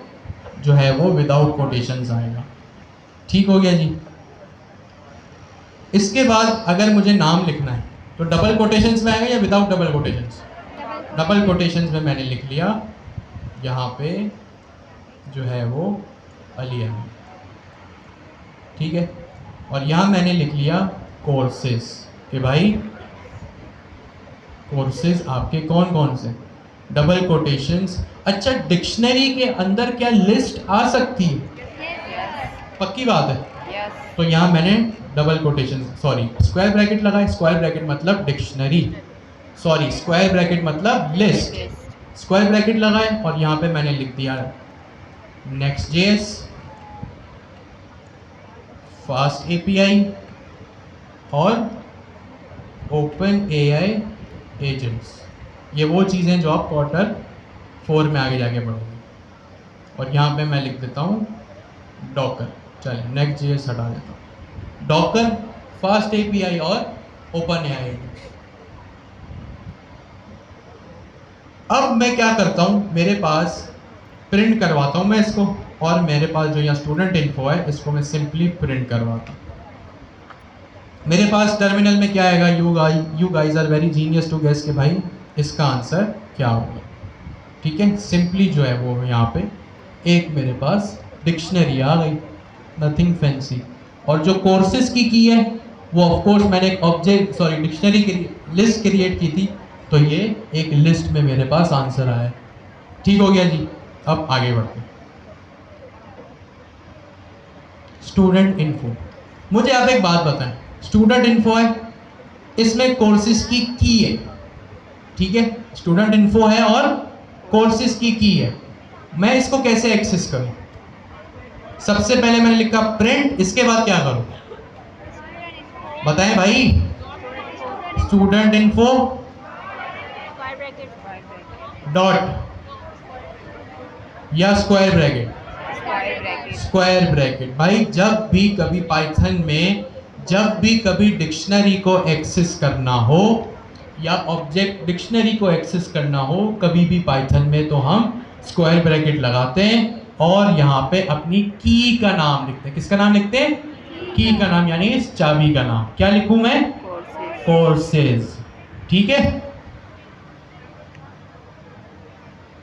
जो है वो विदाउट कोटेशंस आएगा। ठीक हो गया जी। इसके बाद अगर मुझे नाम लिखना है तो डबल कोटेशंस में आएगा या without double quotations? Double quotations में मैंने लिख लिया यहाँ पे जो है वो अली अहमद। ठीक है, और यहाँ मैंने लिख लिया कोर्सेस कि भाई कोर्सेज आपके कौन कौन से, डबल कोटेशंस। अच्छा, डिक्शनरी के अंदर क्या लिस्ट आ सकती है? पक्की बात है। तो यहाँ मैंने double quotation sorry square bracket लगाए। स्क्वायर ब्रैकेट मतलब डिक्शनरी, सॉरी स्क्वायर ब्रैकेट मतलब लिस्ट। स्क्वायर ब्रैकेट लगाए और यहाँ पे मैंने लिख दिया नेक्स्ट.js, फास्ट एपीआई और ओपन एआई एजेंट्स। ये वो चीज़ें जो आप क्वार्टर 4 में आगे जाके पढ़ोगे। और यहाँ पे मैं लिख देता हूँ डॉकर। चलिए नेक्स्ट.js हटा देता हूँ। डॉकर, फास्ट एपीआई और ओपन एआई एजेंट्स। अब मैं क्या करता हूँ, मेरे पास प्रिंट करवाता हूँ मैं इसको, और मेरे पास जो यहाँ स्टूडेंट इन्फो है इसको मैं सिंपली प्रिंट करवाता हूँ। मेरे पास टर्मिनल में क्या आएगा, you guys are very genius to guess कि भाई इसका आंसर क्या होगा। ठीक है, सिंपली जो है वो यहाँ पे एक मेरे पास डिक्शनरी आ गई, नथिंग फैंसी। और जो कोर्सेज की है वो ऑफ कोर्स मैंने एक ऑब्जेक्ट सॉरी डिक्शनरी की लिस्ट क्रिएट की थी, तो ये एक लिस्ट में मेरे पास आंसर आया। ठीक हो गया जी। अब आगे बढ़ते हैं। स्टूडेंट इन्फो, मुझे आप एक बात बताएं, स्टूडेंट इन्फो है, इसमें कोर्सेज की है। ठीक है, स्टूडेंट इन्फो है और कोर्सेज की है। मैं इसको कैसे एक्सेस करूं? सबसे पहले मैंने लिखा प्रिंट, इसके बाद क्या करूं बताएं भाई? स्टूडेंट इन्फो डॉट या स्क्वायर ब्रैकेट, स्क्वायर ब्रैकेट। भाई जब भी कभी पाइथन में जब भी कभी डिक्शनरी को एक्सेस करना हो या ऑब्जेक्ट डिक्शनरी को एक्सेस करना हो कभी भी पाइथन में, तो हम स्क्वायर ब्रैकेट लगाते हैं और यहाँ पे अपनी की का नाम लिखते हैं। किसका नाम लिखते हैं? की का नाम, यानी इस चाबी का नाम। क्या लिखूं मैं? कोर्सेज। ठीक है,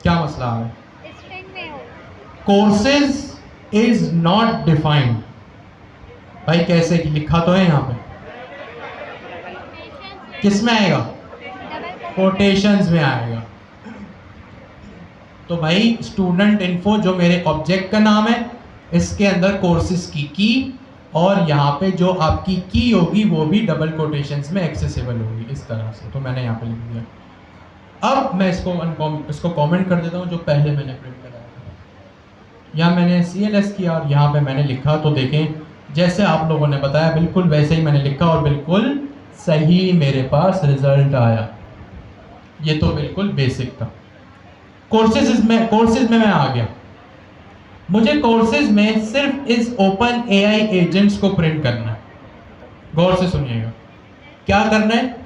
क्या मसला है? Courses is not defined. भाई कैसे लिखा तो है यहाँ पे, किस में आएगा? कोटेशंस में आएगा। तो भाई स्टूडेंट इन्फो जो मेरे ऑब्जेक्ट का नाम है, इसके अंदर कोर्सेज की और यहाँ पे जो आपकी की होगी वो भी डबल कोटेशंस में एक्सेसिबल होगी इस तरह से। तो मैंने यहाँ पे लिख दिया। अब मैं इसको कमेंट कर देता हूँ जो पहले मैंने प्रिंट कराया था। यहाँ मैंने CLS किया और यहाँ पे मैंने लिखा, तो देखें जैसे आप लोगों ने बताया बिल्कुल वैसे ही मैंने लिखा और बिल्कुल सही मेरे पास रिजल्ट आया। ये तो बिल्कुल बेसिक था। कोर्सेज में मैं आ गया। मुझे कोर्सेज में सिर्फ इस ओपन AI एजेंट्स को प्रिंट करना है। गौर से सुनिएगा, क्या करना है?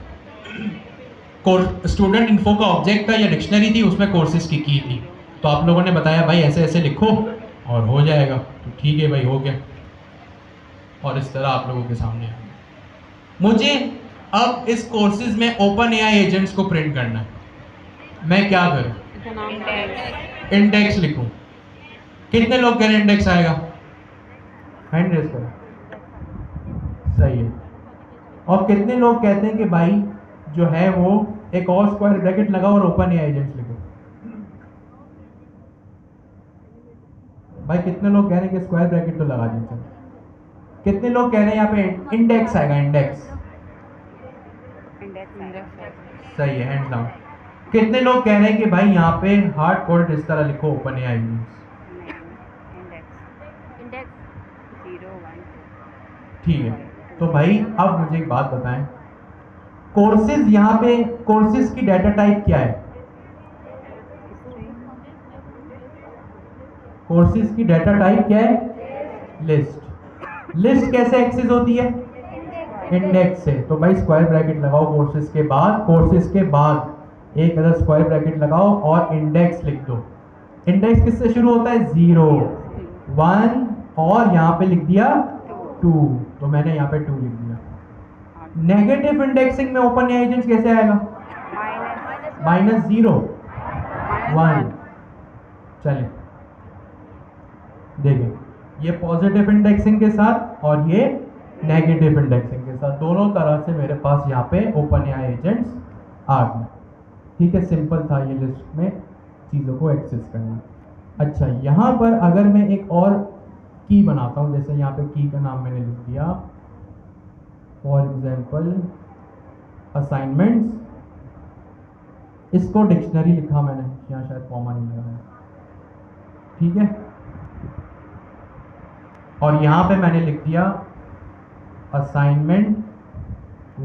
स्टूडेंट इन्फो का ऑब्जेक्ट था या डिक्शनरी थी, उसमें कोर्सेज की थी। तो आप लोगों ने बताया भाई ऐसे ऐसे लिखो और हो जाएगा। तो ठीक है भाई, हो गया। और इस तरह आप लोगों के सामने आ गया। मुझे अब इस कोर्सेज में ओपन AI एजेंट्स को प्रिंट करना है। मैं क्या करूं? इंडेक्स लिखूं। कितने लोग कह रहे हैं इंडेक्स आएगा? हैंड रेज करो। सही है। और कितने लोग कहते हैं कि भाई जो है वो एक और स्क्वायर ब्रैकेट लगाओ और ओपन AI एजेंट्स लिखो? भाई कितने लोग कह रहे हैं कि स्क्वायर ब्रैकेट तो लगा दीजिए? कितने लोग कह रहे हैं यहाँ पे इंडेक्स आएगा? इंडेक्स सही है, हैंड्स डाउन। कितने लोग कह रहे हैं कि भाई यहाँ पे हार्ड कोड इस तरह लिखो ओपन AI एजेंट्स? ठीक है। तो भाई अब मुझे एक बात बताएं, कोर्सेज यहाँ पे कोर्सेज की डाटा टाइप क्या है? कोर्सेज की डाटा टाइप क्या है? लिस्ट। लिस्ट कैसे एक्सेस होती है? इंडेक्स से। तो भाई स्क्वायर ब्रैकेट लगाओ कोर्सेज के बाद एक अदर स्क्वायर ब्रैकेट लगाओ और इंडेक्स लिख दो। इंडेक्स किससे शुरू होता है? 0 1 और यहाँ पे लिख दिया 2, तो मैंने यहाँ पे 2 लिख दिया। नेगेटिव इंडेक्सिंग में ओपन AI एजेंट्स कैसे आएगा? -0 1। चलिए देखें, ये पॉजिटिव इंडेक्सिंग के साथ और ये नेगेटिव इंडेक्सिंग के साथ, दोनों तरह से मेरे पास यहाँ पे ओपन AI एजेंट्स आ गए। ठीक है, सिंपल था ये लिस्ट में चीज़ों को एक्सेस करना। अच्छा, यहाँ पर अगर मैं एक और की बनाता हूँ, जैसे यहाँ पे की का नाम मैंने लिख दिया फॉर एग्जाम्पल असाइनमेंट्स, इसको डिक्शनरी लिखा मैंने, यहाँ शायद कॉमा नहीं लगा है। ठीक है, और यहाँ पे मैंने लिख दिया assignment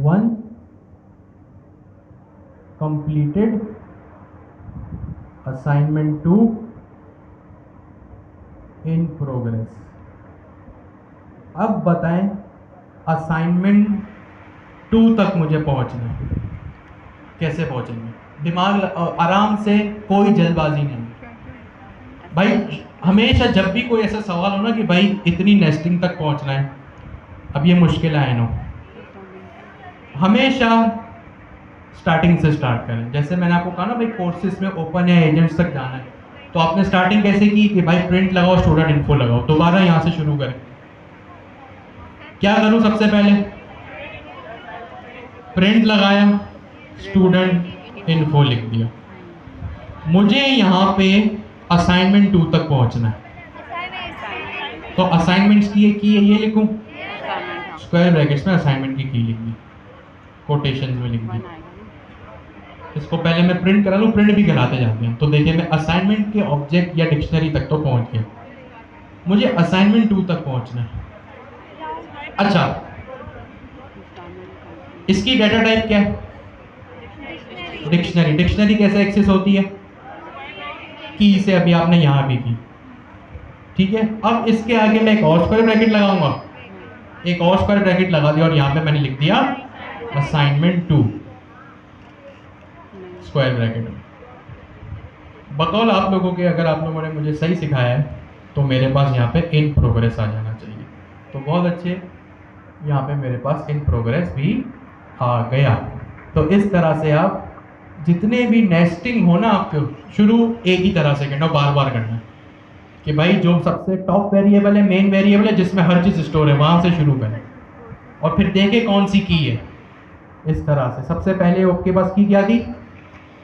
1 completed, assignment 2 in progress. अब बताएं असाइनमेंट 2 तक मुझे पहुंचना है, कैसे पहुंचेंगे? आराम से, कोई जल्दबाजी नहीं। भाई हमेशा जब भी कोई ऐसा सवाल हो ना कि भाई इतनी नेस्टिंग तक पहुंचना है, अब ये मुश्किल है नो, हमेशा स्टार्टिंग से स्टार्ट करें। जैसे मैंने आपको कहा ना भाई कोर्सेज में ओपन या एजेंट्स तक जाना है, तो आपने स्टार्टिंग कैसे की कि भाई प्रिंट लगाओ, स्टूडेंट इन्फो लगाओ, दोबारा यहाँ से शुरू करें। क्या करूँ सबसे पहले, प्रिंट लगाया, स्टूडेंट इन्फो लिख दिया। मुझे यहाँ पे असाइनमेंट 2 तक पहुँचना है, तो असाइनमेंट्स की ये लिखूँ, स्क्वायर ब्रैकेट्स में असाइनमेंट की लिख दी, कोटेशन में लिख दी। इसको पहले मैं प्रिंट करा लूँ, प्रिंट भी कराते जाते हैं। तो देखिए मैं असाइनमेंट के ऑब्जेक्ट या डिक्शनरी तक तो पहुँच गया, मुझे असाइनमेंट 2 तक पहुँचना है। अच्छा, इसकी डाटा टाइप क्या है, डिक्शनरी। डिक्शनरी कैसे एक्सेस होती है, की से अभी आपने यहाँ भी की, ठीक है। अब इसके आगे मैं एक और स्क्वायर ब्रैकेट लगाऊंगा, एक और स्क्वायर ब्रैकेट लगा दिया और यहाँ पे मैंने लिख दिया असाइनमेंट 2 स्क्वायर ब्रैकेट। बकौल आप लोगों के, अगर आप लोगों ने मुझे सही सिखाया है तो मेरे पास यहाँ पे इन प्रोग्रेस आ जाना चाहिए। तो बहुत अच्छे, यहाँ पे मेरे पास इन प्रोग्रेस भी आ गया। तो इस तरह से आप जितने भी नेस्टिंग हो ना आपको, शुरू एक ही तरह से करना, बार बार करना है कि भाई जो सबसे टॉप वेरिएबल है, मेन वेरिएबल है, जिसमें हर चीज़ स्टोर है, वहाँ से शुरू करें और फिर देखें कौन सी की है। इस तरह से सबसे पहले आपके पास की क्या थी,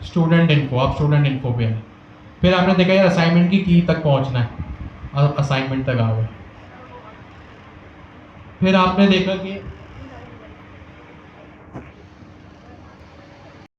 स्टूडेंट इन्फो, आप स्टूडेंट इन्फो पे हैं। फिर आपने देखा यार असाइनमेंट की तक पहुँचना है, असाइनमेंट तक आ गए। फिर आपने देखा कि